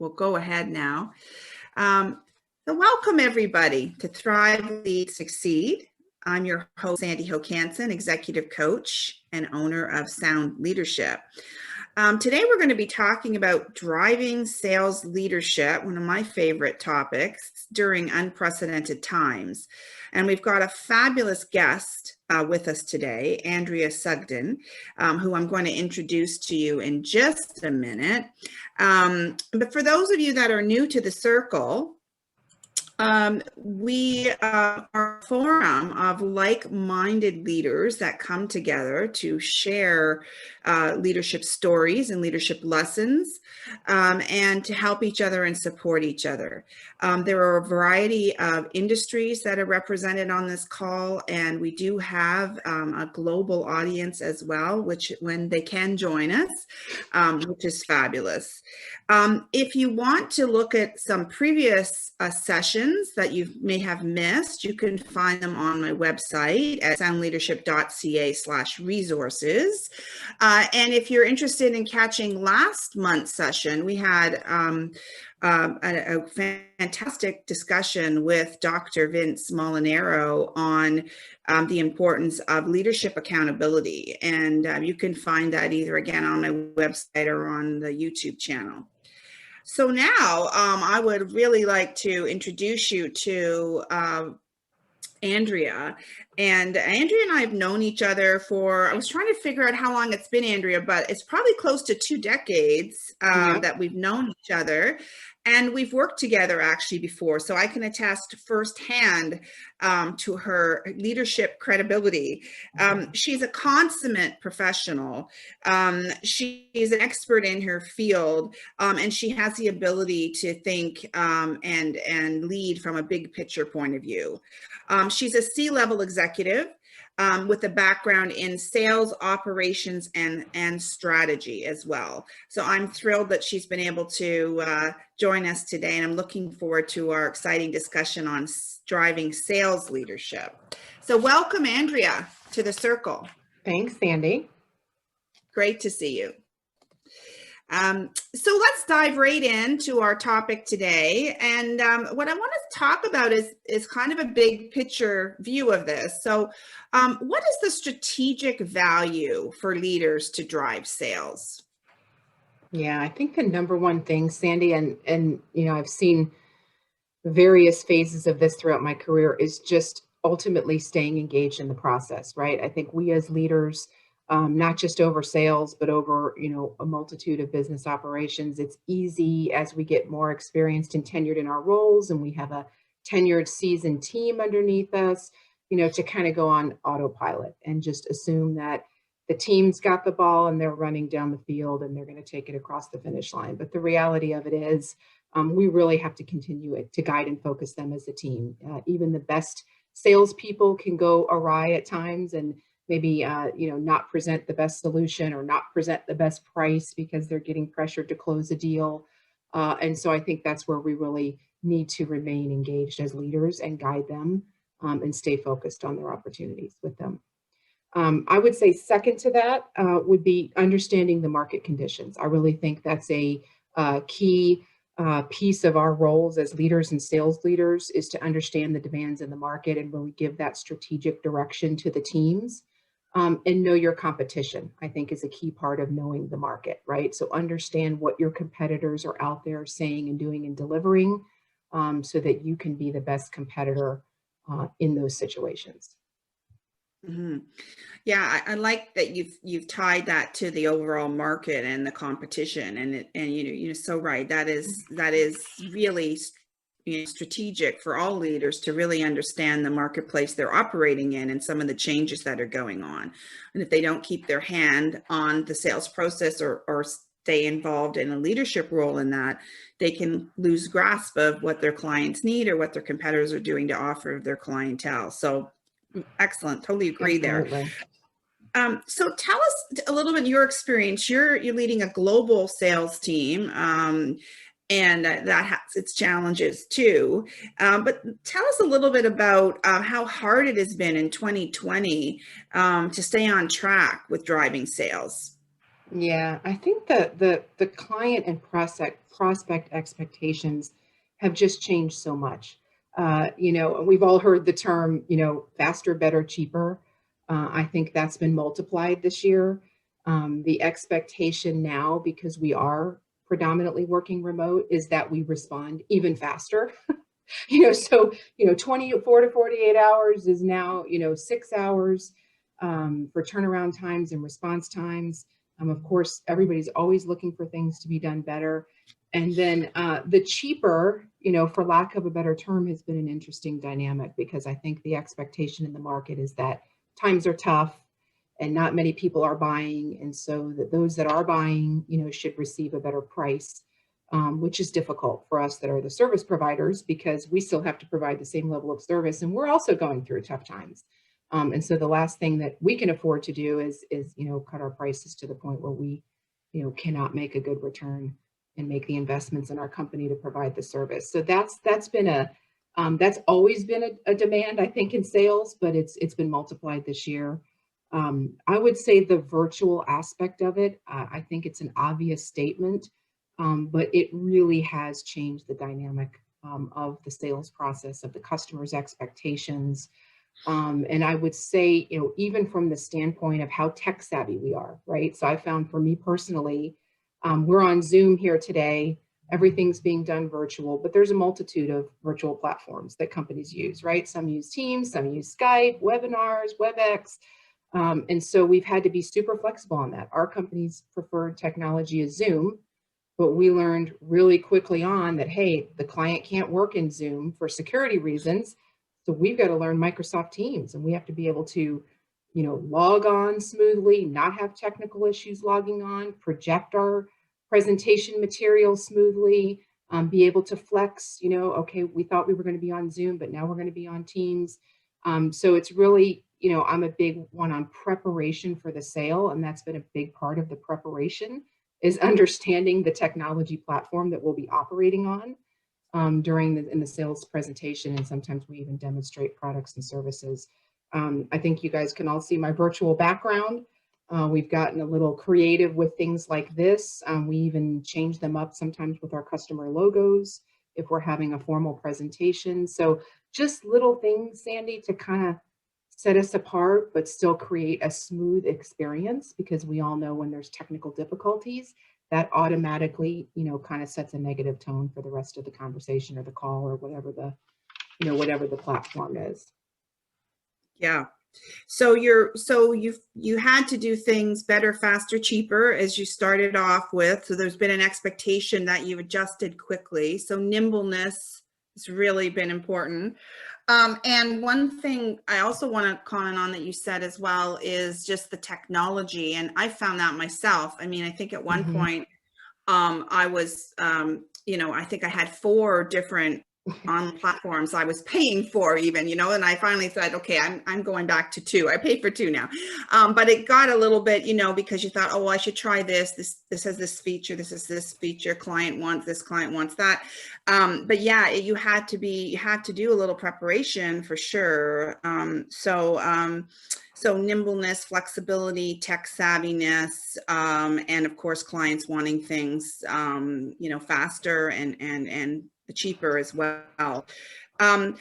we'll go ahead now. So welcome everybody to Thrive, Lead, Succeed. I'm your host, Sandy Hokanson, executive coach and owner of Sound Leadership. Today we're going to be talking about driving sales leadership, one of my favorite topics during unprecedented times. And we've got a fabulous guest with us today, Andrea Sugden, who I'm going to introduce to you in just a minute. But for those of you that are new to the circle, we are a forum of like-minded leaders that come together to share leadership stories and leadership lessons, and to help each other and support each other. There are a variety of industries that are represented on this call, and we do have a global audience as well, which when they can join us, which is fabulous. If you want to look at some previous sessions that you may have missed, you can find them on my website at soundleadership.ca/resources. And if you're interested in catching last month's session, we had a fantastic discussion with Dr. Vince Molinaro on the importance of leadership accountability. And you can find that either again on my website or on the YouTube channel. So now I would really like to introduce you to Andrea. And Andrea and I have known each other for, I was trying to figure out how long it's been, Andrea, but it's probably close to 2 decades that we've known each other. And we've worked together actually before, so I can attest firsthand to her leadership credibility. She's a consummate professional. She's an expert in her field, and she has the ability to think and lead from a big picture point of view. She's a C-level executive with a background in sales, operations, and strategy as well. So I'm thrilled that she's been able to join us today, and I'm looking forward to our exciting discussion on driving sales leadership. So welcome, Andrea, to the circle. Thanks, Sandy. Great to see you. So let's dive right into our topic today. And what I want to talk about is kind of a big picture view of this. So what is the strategic value for leaders to drive sales? Yeah, I think the number one thing, Sandy, and you know, I've seen various phases of this throughout my career, is just ultimately staying engaged in the process, right? I think we as leaders, not just over sales, but over, you know, a multitude of business operations. It's easy as we get more experienced and tenured in our roles, and we have a tenured, seasoned team underneath us, you know, to kind of go on autopilot and just assume that the team's got the ball and they're running down the field and they're going to take it across the finish line. But the reality of it is, we really have to continue to guide and focus them as a team. Even the best salespeople can go awry at times and maybe you know, not present the best solution or not present the best price because they're getting pressured to close a deal. And so I think that's where we really need to remain engaged as leaders and guide them and stay focused on their opportunities with them. I would say second to that would be understanding the market conditions. I really think that's a key piece of our roles as leaders and sales leaders, is to understand the demands in the market and really give that strategic direction to the teams. And know your competition, I think, is a key part of knowing the market, right? So understand what your competitors are out there saying and doing and delivering, so that you can be the best competitor in those situations. Mm-hmm. Yeah, I like that you've tied that to the overall market and the competition, and you're so right. That is really, you know, strategic for all leaders to really understand the marketplace they're operating in and some of the changes that are going on. And if they don't keep their hand on the sales process or stay involved in a leadership role in that, they can lose grasp of what their clients need or what their competitors are doing to offer their clientele. So excellent. Totally agree. Absolutely. There. So tell us a little bit your experience. You're leading a global sales team, and that has its challenges too. But tell us a little bit about how hard it has been in 2020 to stay on track with driving sales. Yeah, I think the client and prospect expectations have just changed so much. You know, we've all heard the term, you know, faster, better, cheaper. I think that's been multiplied this year. The expectation now, because we are predominantly working remote, is that we respond even faster. You know, so, you know, 24 to 48 hours is now, you know, 6 hours for turnaround times and response times. Of course, everybody's always looking for things to be done better. And then the cheaper, you know, for lack of a better term, has been an interesting dynamic, because I think the expectation in the market is that times are tough and not many people are buying. And so that those that are buying, you know, should receive a better price, which is difficult for us that are the service providers, because we still have to provide the same level of service and we're also going through tough times. And so the last thing that we can afford to do is, you know, cut our prices to the point where we, you know, cannot make a good return and make the investments in our company to provide the service. So that's been that's always been a demand, I think, in sales, but it's been multiplied this year. I would say the virtual aspect of it, I think it's an obvious statement, but it really has changed the dynamic of the sales process, of the customer's expectations. And I would say, you know, even from the standpoint of how tech savvy we are, right? So I found for me personally, we're on Zoom here today. Everything's being done virtual, but there's a multitude of virtual platforms that companies use, right? Some use Teams, some use Skype, webinars, WebEx. And so we've had to be super flexible on that. Our company's preferred technology is Zoom, but we learned really quickly on that, hey, the client can't work in Zoom for security reasons. So we've got to learn Microsoft Teams, and we have to be able to, you know, log on smoothly, not have technical issues logging on, project our presentation material smoothly, be able to flex, you know, okay, we thought we were going to be on Zoom, but now we're going to be on Teams. So it's really, you know, I'm a big one on preparation for the sale, and that's been a big part of the preparation, is understanding the technology platform that we'll be operating on during in the sales presentation. And sometimes we even demonstrate products and services. I think you guys can all see my virtual background. We've gotten a little creative with things like this. We even change them up sometimes with our customer logos if we're having a formal presentation. So just little things, Sandy, to kind of set us apart, but still create a smooth experience, because we all know when there's technical difficulties, that automatically, you know, kind of sets a negative tone for the rest of the conversation or the call or whatever the, you know, whatever the platform is. Yeah. So you had to do things better, faster, cheaper, as you started off with. So there's been an expectation that you've adjusted quickly. So nimbleness has really been important. And one thing I also want to comment on that you said as well is just the technology. And I found that myself. I mean, I think at one point I was, you know, I think I had 4 different on platforms I was paying for even, you know, and I finally said, okay, I'm going back to 2. I pay for 2 now. But it got a little bit, you know, because you thought, oh, well, I should try this. This has this feature. This is this feature. Client wants this, client wants that. But yeah, you had to do a little preparation for sure. So nimbleness, flexibility, tech savviness, and of course, clients wanting things, you know, faster and cheaper as well.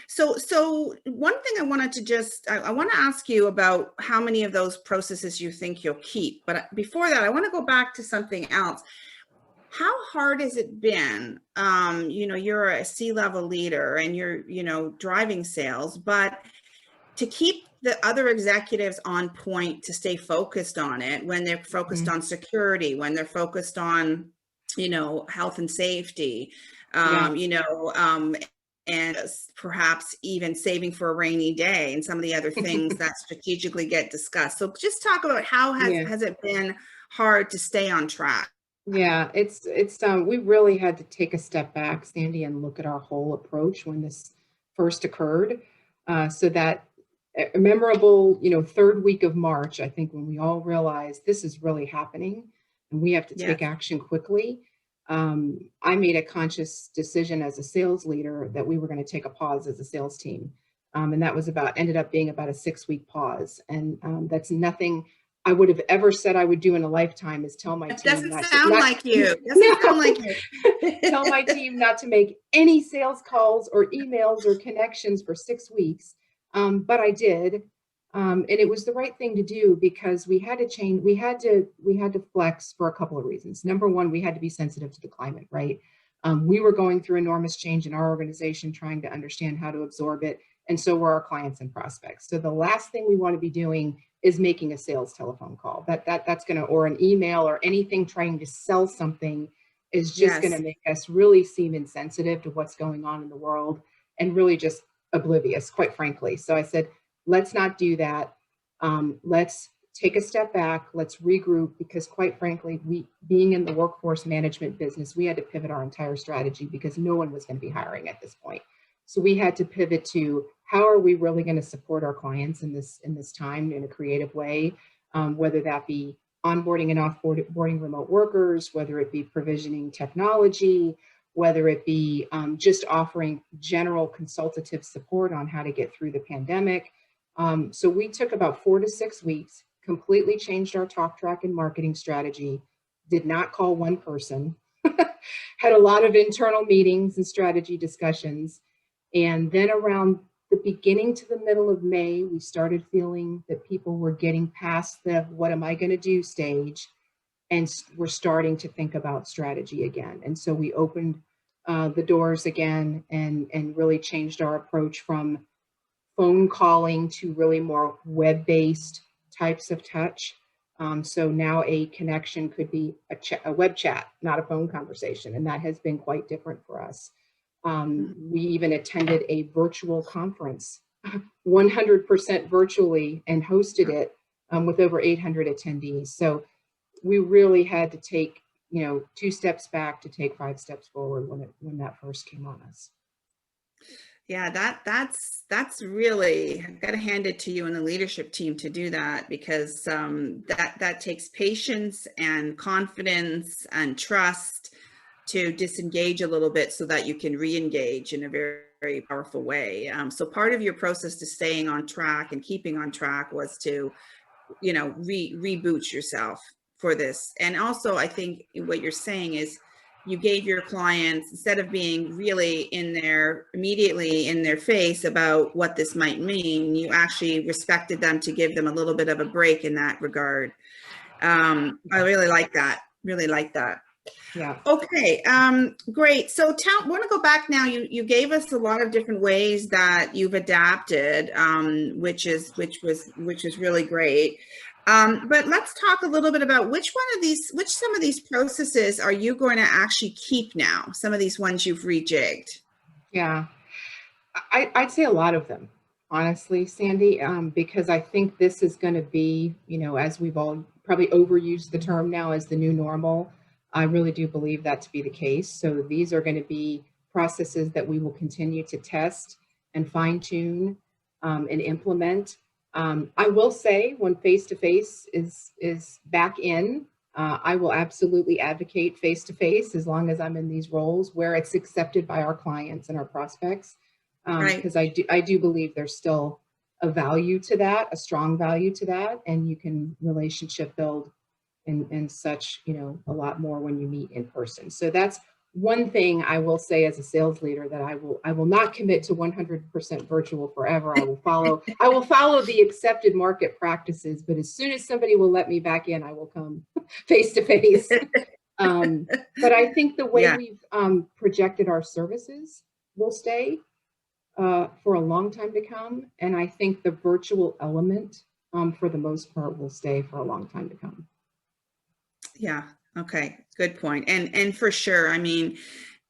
So one thing I wanted to I want to ask you about how many of those processes you think you'll keep. But before that, I want to go back to something else. How hard has it been? You know, you're a C-level leader and you're, you know, driving sales, but to keep the other executives on point, to stay focused on it when they're focused on security, when they're focused on, you know, health and safety, Yeah. you know, and perhaps even saving for a rainy day and some of the other things that strategically get discussed. So just talk about how Yeah. has it been hard to stay on track? Yeah, it's we really had to take a step back, Sandy, and look at our whole approach when this first occurred. So that a memorable, you know, 3rd week of March, I think, when we all realized this is really happening and we have to Yes. take action quickly. I made a conscious decision as a sales leader that we were going to take a pause as a sales team. And that was ended up being about a 6-week pause. And that's nothing I would have ever said I would do in a lifetime is tell my It team doesn't not to, sound not, like you. It doesn't sound no, like you. tell my team not to make any sales calls or emails or connections for 6 weeks. But I did. And it was the right thing to do because we had to change, we had to flex for a couple of reasons. Number one, we had to be sensitive to the climate, right? We were going through enormous change in our organization, trying to understand how to absorb it. And so were our clients and prospects. So the last thing we want to be doing is making a sales telephone call. That's going to, or an email or anything trying to sell something is just going Yes. to make us really seem insensitive to what's going on in the world and really just oblivious, quite frankly. So I said, let's not do that. Let's take a step back. Let's regroup because quite frankly, being in the workforce management business, we had to pivot our entire strategy because no one was going to be hiring at this point. So we had to pivot to how are we really going to support our clients in this time in a creative way, whether that be onboarding and offboarding remote workers, whether it be provisioning technology, whether it be just offering general consultative support on how to get through the pandemic. So we took about 4 to 6 weeks, completely changed our talk track and marketing strategy, did not call one person, had a lot of internal meetings and strategy discussions. And then around the beginning to the middle of May, we started feeling that people were getting past the what am I going to do stage, and we're starting to think about strategy again. And so we opened the doors again and really changed our approach from phone calling to really more web-based types of touch. So now a connection could be a web chat, not a phone conversation. And that has been quite different for us. We even attended a virtual conference, 100% virtually, and hosted it with over 800 attendees. So we really had to take, 2 steps back to take 5 steps forward when that first came on us. Yeah, that's really, I've got to hand it to you and the leadership team to do that because that takes patience and confidence and trust to disengage a little bit so that you can re-engage in a very, very powerful way. So part of your process to staying on track and keeping on track was to, reboot yourself for this. And also, I think what you're saying is you gave your clients, instead of being really immediately in their face about what this might mean, you actually respected them to give them a little bit of a break in that regard. I really like that. Really like that. Yeah. Okay, great. So want to go back now. You gave us a lot of different ways that you've adapted, which was really great. But let's talk a little bit about which some of these processes are you going to actually keep now? Some of these ones you've rejigged. Yeah, I'd say a lot of them, honestly, Sandy, because I think this is going to be, as we've all probably overused the term now as the new normal. I really do believe that to be the case. So these are going to be processes that we will continue to test and fine tune and implement. I will say when face-to-face is back in, I will absolutely advocate face-to-face as long as I'm in these roles where it's accepted by our clients and our prospects. Because I do believe there's still a value to that, a strong value to that, and you can relationship build and such, a lot more when you meet in person. So that's one thing I will say as a sales leader, that I will not commit to 100% virtual forever. I will follow the accepted market practices, but as soon as somebody will let me back in, I will come face to face. But I think the way we've projected our services will stay for a long time to come. And I think the virtual element for the most part will stay for a long time to come. Yeah. Okay. Good point. And for sure, I mean,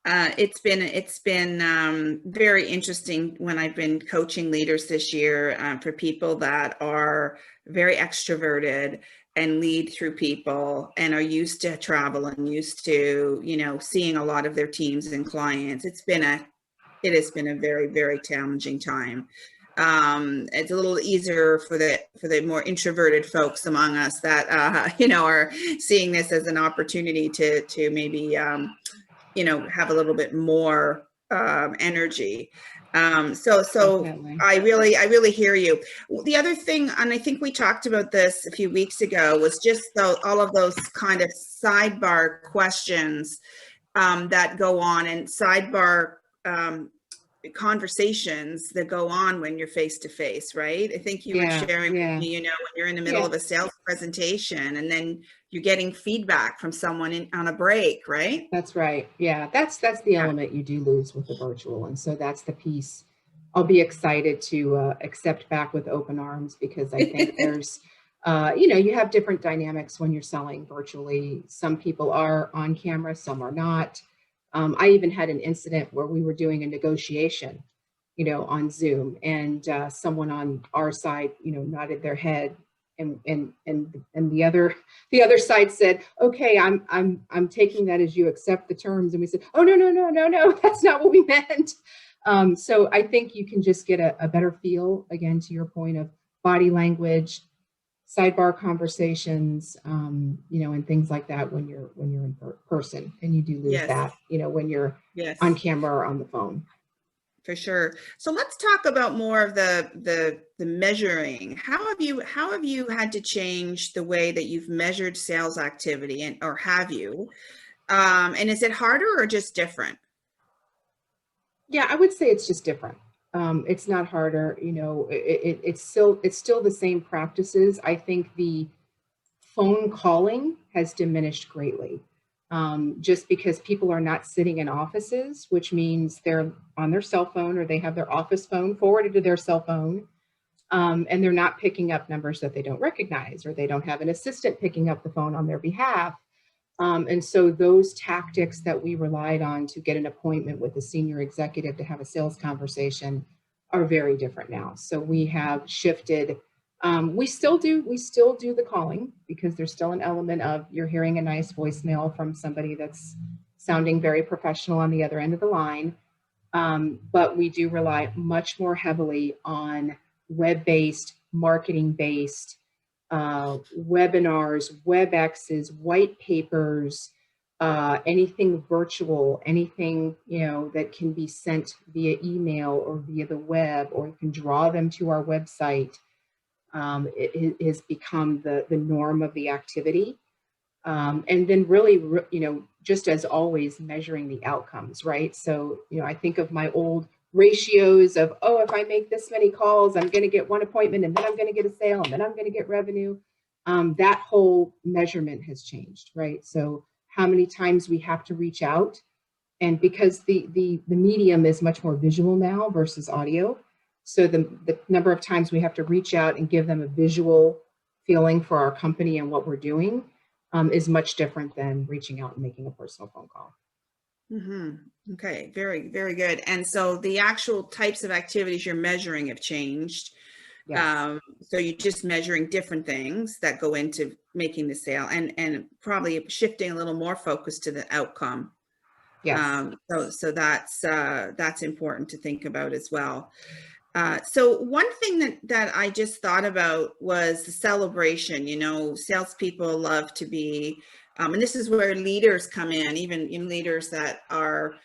it's been very interesting when I've been coaching leaders this year for people that are very extroverted and lead through people and are used to travel and used to, seeing a lot of their teams and clients. It has been a very, very challenging time. It's a little easier for the more introverted folks among us that are seeing this as an opportunity to maybe have a little bit more energy. So Definitely. I really hear you. The other thing, and I think we talked about this a few weeks ago, was just all of those kind of sidebar questions that go on, and sidebar conversations that go on when you're face to face, right? I think you were Yeah, sharing with yeah, me, when you're in the middle yeah. of a sales presentation and then you're getting feedback from someone on a break, right? That's right. Yeah, that's the Yeah. element you do lose with the virtual, and so that's the piece I'll be excited to accept back with open arms, because I think there's, you have different dynamics when you're selling virtually. Some people are on camera, some are not. I even had an incident where we were doing a negotiation, on Zoom, and someone on our side, nodded their head, and the other side said, "Okay, I'm taking that as you accept the terms." And we said, "Oh, no, no, no, no, no, that's not what we meant." So I think you can just get a better feel, again, to your point, of body language, sidebar conversations, and things like that when you're in person, and you do lose Yes. that, when you're on Yes. camera or on the phone. For sure. So let's talk about more of the measuring. How have you had to change the way that you've measured sales activity, and or have you? And is it harder or just different? Yeah, I would say it's just different. It's not harder, it's still the same practices. I think the phone calling has diminished greatly, just because people are not sitting in offices, which means they're on their cell phone, or they have their office phone forwarded to their cell phone, and they're not picking up numbers that they don't recognize, or they don't have an assistant picking up the phone on their behalf. And so those tactics that we relied on to get an appointment with a senior executive to have a sales conversation are very different now. So we have shifted. We still do the calling, because there's still an element of, you're hearing a nice voicemail from somebody that's sounding very professional on the other end of the line. But we do rely much more heavily on web-based, marketing-based webinars, WebExes, white papers, anything virtual, anything that can be sent via email or via the web, or you can draw them to our website. It has become the norm of the activity. And then really, just as always, measuring the outcomes, right? So, I think of my old ratios of, oh, if I make this many calls, I'm going to get one appointment, and then I'm going to get a sale, and then I'm going to get revenue. That whole measurement has changed, right? So how many times we have to reach out, and because the medium is much more visual now versus audio, so the number of times we have to reach out and give them a visual feeling for our company and what we're doing, is much different than reaching out and making a personal phone call. Okay, very, very good. And so the actual types of activities you're measuring have changed. Yes. So you're just measuring different things that go into making the sale, and probably shifting a little more focus to the outcome. Yes. So that's important to think about as well. So one thing that I just thought about was the celebration. Salespeople love to be, and this is where leaders come in, even leaders that are,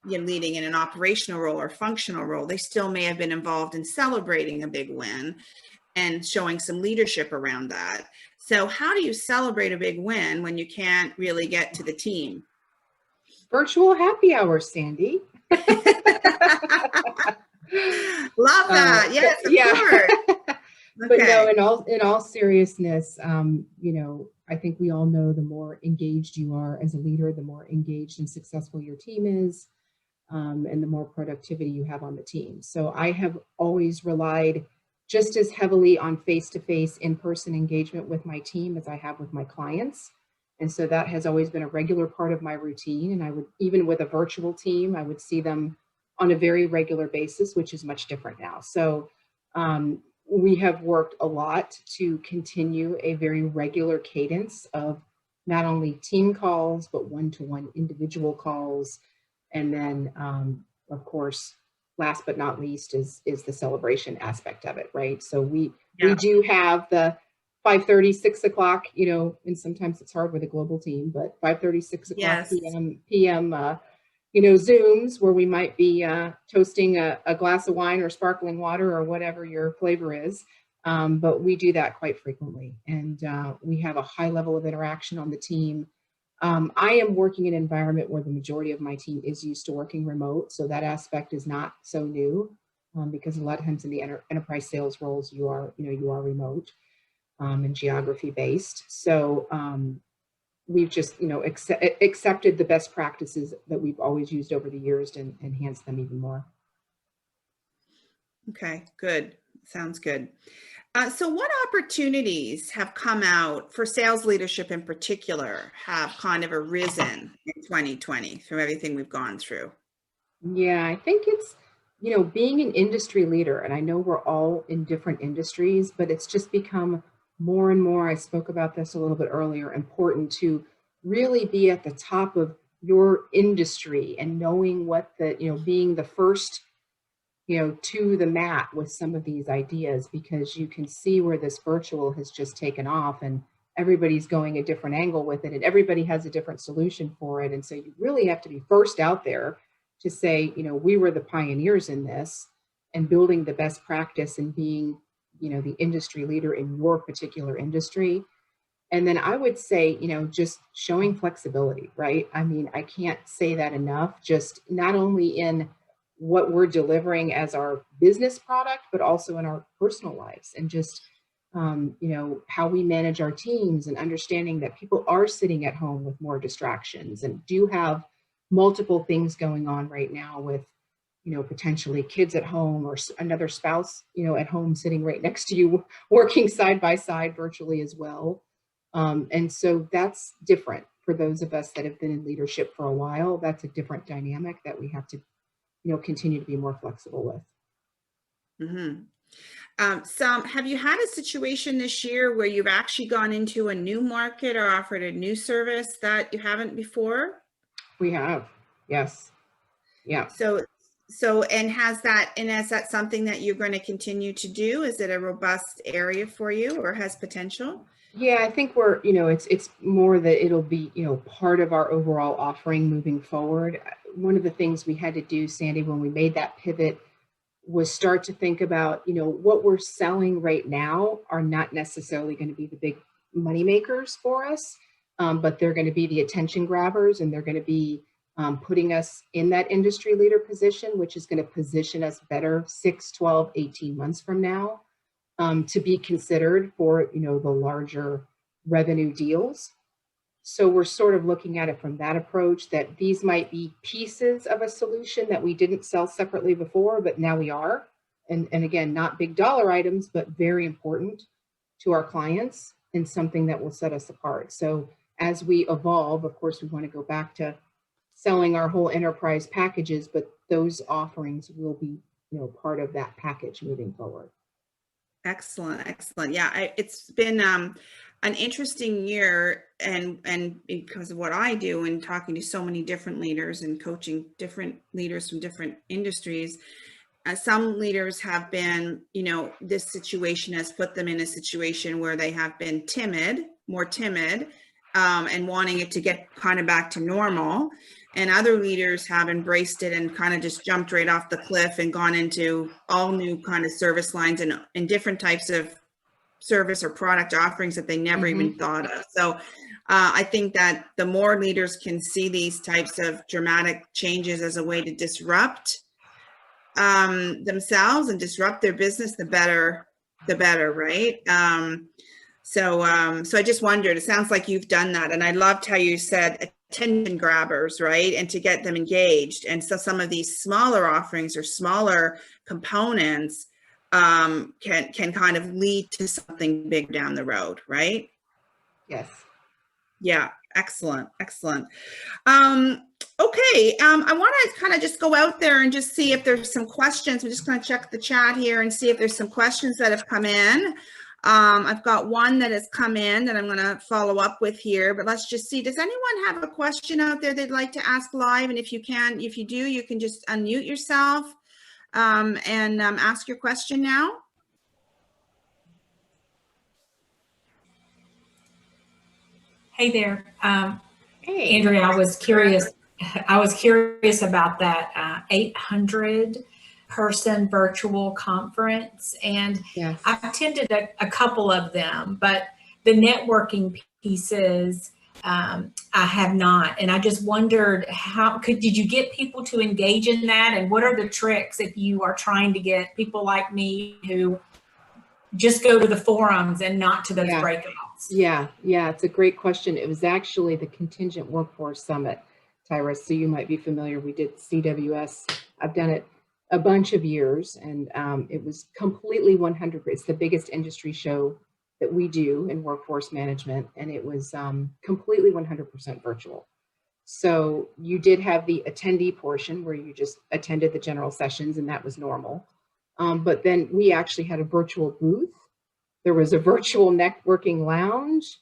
leading in an operational role or functional role. They still may have been involved in celebrating a big win and showing some leadership around that. So how do you celebrate a big win when you can't really get to the team? Virtual happy hour, Sandy. Love that. Yes, of Yeah. course. But no, Okay. in all seriousness, I think we all know, the more engaged you are as a leader, the more engaged and successful your team is, and the more productivity you have on the team. So I have always relied just as heavily on face-to-face, in-person engagement with my team as I have with my clients. And so that has always been a regular part of my routine. And I would, even with a virtual team, I would see them on a very regular basis, which is much different now. So we have worked a lot to continue a very regular cadence of not only team calls, but one-to-one individual calls. And then, of course, last but not least is the celebration aspect of it, right? So we Yeah. do have the 5:30, 6 o'clock, and sometimes it's hard with a global team, but 5:30, 6 o'clock Yes. p.m. Zooms where we might be toasting a glass of wine or sparkling water or whatever your flavor is. But we do that quite frequently, and we have a high level of interaction on the team. I am working in an environment where the majority of my team is used to working remote, so that aspect is not so new, because a lot of times in the enterprise sales roles, you are remote, and geography based. So we've just accepted the best practices that we've always used over the years and enhanced them even more. Okay, good. Sounds good. So what opportunities have come out for sales leadership in particular have kind of arisen in 2020 through everything we've gone through? Yeah, I think it's, being an industry leader, and I know we're all in different industries, but it's just become more and more, I spoke about this a little bit earlier, important to really be at the top of your industry and knowing what being the first to the mat with some of these ideas, because you can see where this virtual has just taken off and everybody's going a different angle with it and everybody has a different solution for it. And so you really have to be first out there to say, we were the pioneers in this, and building the best practice and being, the industry leader in your particular industry. And then I would say, just showing flexibility, right? I mean, I can't say that enough, just not only in what we're delivering as our business product, but also in our personal lives, and just, how we manage our teams, and understanding that people are sitting at home with more distractions and do have multiple things going on right now with, potentially kids at home or another spouse, at home sitting right next to you, working side by side virtually as well. And so that's different for those of us that have been in leadership for a while. That's a different dynamic that we have to, continue to be more flexible with. Mm-hmm. Have you had a situation this year where you've actually gone into a new market or offered a new service that you haven't before? We have, yes. Yeah. And is that something that you're going to continue to do? Is it a robust area for you or has potential? Yeah, I think we're, it's more that it'll be, part of our overall offering moving forward. One of the things we had to do, Sandy, when we made that pivot was start to think about, what we're selling right now are not necessarily going to be the big money makers for us, but they're going to be the attention grabbers, and they're going to be putting us in that industry leader position, which is going to position us better 6, 12, 18 months from now, to be considered for, the larger revenue deals. So we're sort of looking at it from that approach, that these might be pieces of a solution that we didn't sell separately before, but now we are. And again, not big dollar items, but very important to our clients and something that will set us apart. So as we evolve, of course, we want to go back to selling our whole enterprise packages, but those offerings will be, part of that package moving forward. Excellent, excellent. Yeah, it's been an interesting year, and because of what I do and talking to so many different leaders and coaching different leaders from different industries, some leaders have been, this situation has put them in a situation where they have been more timid, and wanting it to get kind of back to normal. And other leaders have embraced it and kind of just jumped right off the cliff and gone into all new kind of service lines and different types of service or product offerings that they never even thought of. So I think that the more leaders can see these types of dramatic changes as a way to disrupt themselves and disrupt their business, the better, right? So I just wondered, it sounds like you've done that. And I loved how you said attention grabbers, right? And to get them engaged. And so some of these smaller offerings or smaller components can kind of lead to something big down the road, right? Yes. Yeah. Excellent. Excellent. Okay. I want to kind of just go out there and just see if there's some questions. I'm just going to check the chat here and see if there's some questions that have come in. I've got one that has come in that I'm going to follow up with here, but let's just see. Does anyone have a question out there they'd like to ask live? And if you do, you can just unmute yourself and ask your question now. Hey there. Hey. Andrea, I was curious. I was curious about that 800 person virtual conference, and Yes. I've attended a couple of them, but the networking pieces I have not. And I just wondered, did you get people to engage in that? And what are the tricks if you are trying to get people like me who just go to the forums and not to those breakouts? Yeah, it's a great question. It was actually the Contingent Workforce Summit, Tyra, so you might be familiar. We did CWS. I've done it a bunch of years, and it was completely 100. It's the biggest industry show that we do in workforce management, and it was completely 100% virtual. So you did have the attendee portion where you just attended the general sessions, and that was normal. But then we actually had a virtual booth. There was a virtual networking lounge.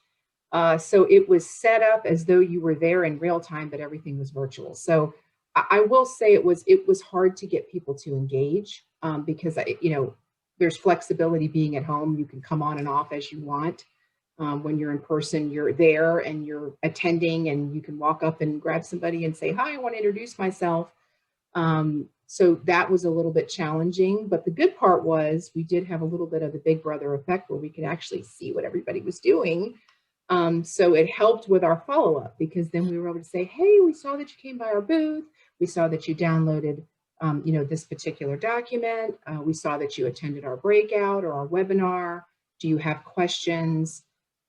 So it was set up as though you were there in real time, but everything was virtual. So I will say it was hard to get people to engage because there's flexibility being at home. You can come on and off as you want. When you're in person, you're there and you're attending, and you can walk up and grab somebody and say, "Hi, I want to introduce myself." So that was a little bit challenging, but the good part was we did have a little bit of the big brother effect where we could actually see what everybody was doing. So it helped with our follow-up, because then we were able to say, "Hey, we saw that you came by our booth. We saw that you downloaded, this particular document. We saw that you attended our breakout or our webinar. Do you have questions?"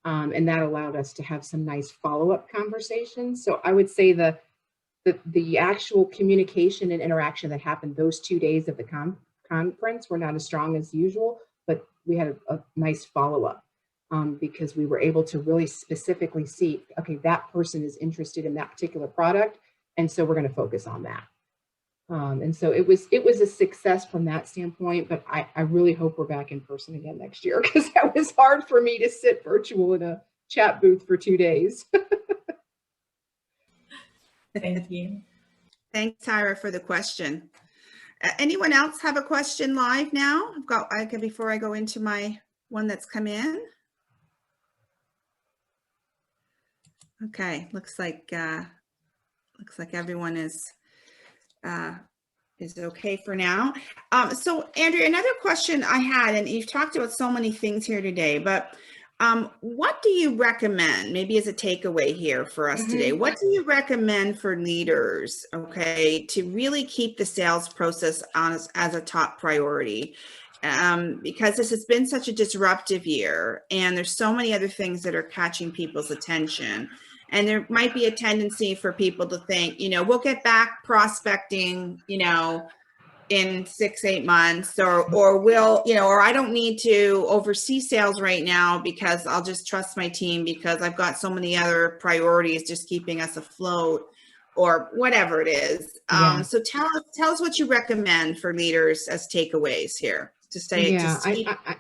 And that allowed us to have some nice follow-up conversations. So I would say the actual communication and interaction that happened those 2 days of the conference were not as strong as usual, but we had a nice follow-up because we were able to really specifically see, okay, that person is interested in that particular product, and so we're going to focus on that. And so it was a success from that standpoint, but I really hope we're back in person again next year, because that was hard for me to sit virtual in a chat booth for 2 days. Thank you. Thanks, Tyra, for the question. Anyone else have a question live now? Before I go into my one that's come in. Okay, looks like everyone is okay for now. So Andrea, another question I had, and you've talked about so many things here today, but what do you recommend, maybe as a takeaway here for us today, what do you recommend for leaders, okay, to really keep the sales process as a top priority? Because this has been such a disruptive year, and there's so many other things that are catching people's attention. And there might be a tendency for people to think, we'll get back prospecting, in 6-8 months, or we'll, or I don't need to oversee sales right now because I'll just trust my team because I've got so many other priorities just keeping us afloat, or whatever it is. Yeah. So tell us what you recommend for leaders as takeaways here to say. Yeah,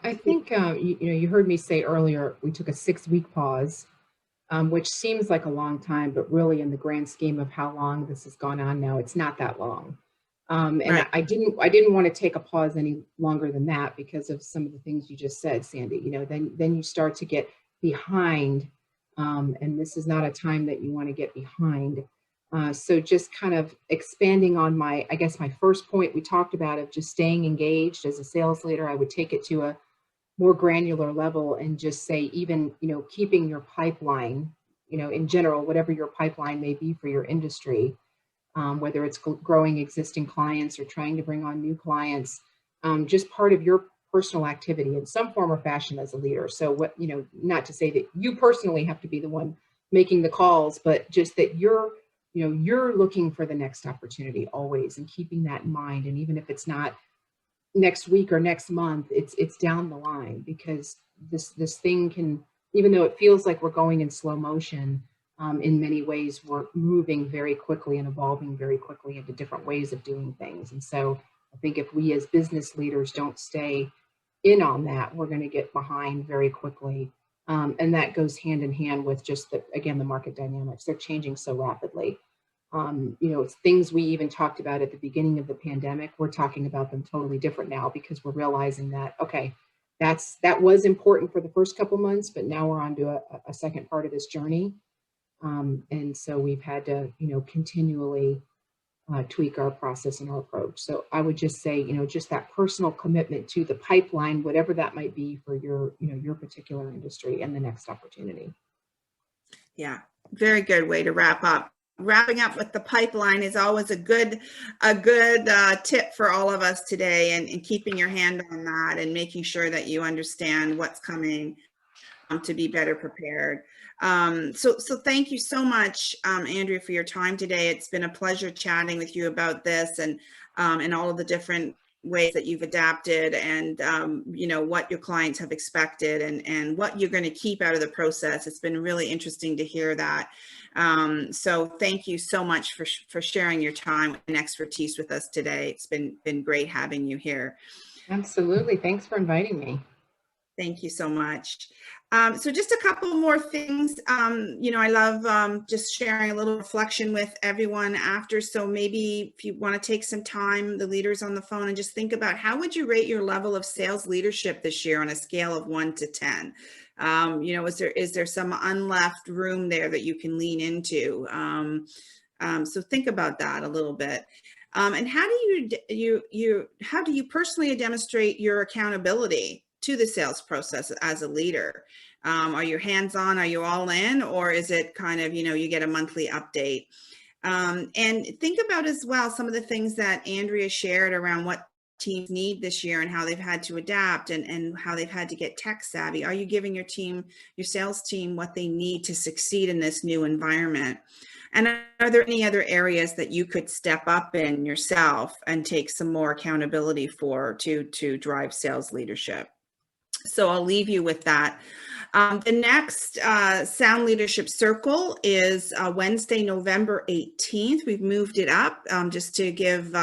I think you heard me say earlier we took a 6-week pause, which seems like a long time, but really in the grand scheme of how long this has gone on now, it's not that long. And right. I didn't want to take a pause any longer than that because of some of the things you just said, Sandy. Then you start to get behind, and this is not a time that you want to get behind. So just kind of expanding on my first point we talked about of just staying engaged as a sales leader, I would take it to a more granular level and just say, even, keeping your pipeline, in general, whatever your pipeline may be for your industry, whether it's growing existing clients or trying to bring on new clients, just part of your personal activity in some form or fashion as a leader. So not to say that you personally have to be the one making the calls, but just that you're looking for the next opportunity always, and keeping that in mind. And even if it's not next week or next month, it's down the line, because this thing can, even though it feels like we're going in slow motion, in many ways we're moving very quickly and evolving very quickly into different ways of doing things. And so I think if we as business leaders don't stay in on that, we're going to get behind very quickly. And that goes hand in hand with just the market dynamics. They're changing so rapidly. It's things we even talked about at the beginning of the pandemic. We're talking about them totally different now, because we're realizing that, okay, that was important for the first couple months, but now we're on to a second part of this journey. And so we've had to, continually tweak our process and our approach. So I would just say, just that personal commitment to the pipeline, whatever that might be for your particular industry and the next opportunity. Yeah, very good way to wrap up. Wrapping up with the pipeline is always a good tip for all of us today, and keeping your hand on that and making sure that you understand what's coming to be better prepared. So thank you so much, Andrea, for your time today. It's been a pleasure chatting with you about this and all of the different ways that you've adapted, and what your clients have expected, and what you're going to keep out of the process. It's been really interesting to hear that. So thank you so much for sharing your time and expertise with us today. It's been great having you here. Absolutely. Thanks for inviting me. Thank you so much. So just a couple more things. I love just sharing a little reflection with everyone after. So maybe if you want to take some time, the leaders on the phone, and just think about, how would you rate your level of sales leadership this year on a scale of 1 to 10? Is there some unleft room there that you can lean into? So think about that a little bit. And how do you personally demonstrate your accountability to the sales process as a leader? Are you hands-on? Are you all in? Or is it kind of, you get a monthly update? And think about as well some of the things that Andrea shared around what teams need this year and how they've had to adapt, and how they've had to get tech savvy. Are you giving your sales team what they need to succeed in this new environment? And are there any other areas that you could step up in yourself and take some more accountability to drive sales leadership? So I'll leave you with that. The next Sound Leadership Circle is Wednesday, November 18th. We've moved it up just to give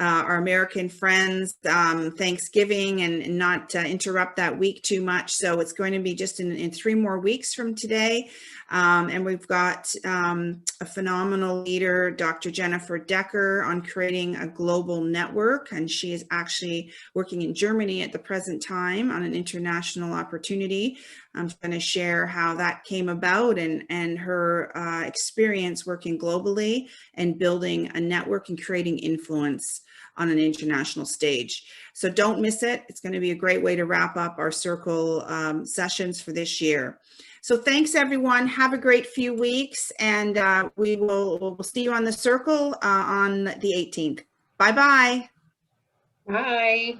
our American friends Thanksgiving and not interrupt that week too much. So it's going to be just in 3 more weeks from today. And we've got a phenomenal leader, Dr. Jennifer Decker, on creating a global network. And she is actually working in Germany at the present time on an international opportunity. I'm going to share how that came about, and her experience working globally and building a network and creating influence on an international stage. So don't miss it. It's going to be a great way to wrap up our circle sessions for this year. So thanks, everyone. Have a great few weeks, and we'll see you on the circle on the 18th. Bye-bye. Bye.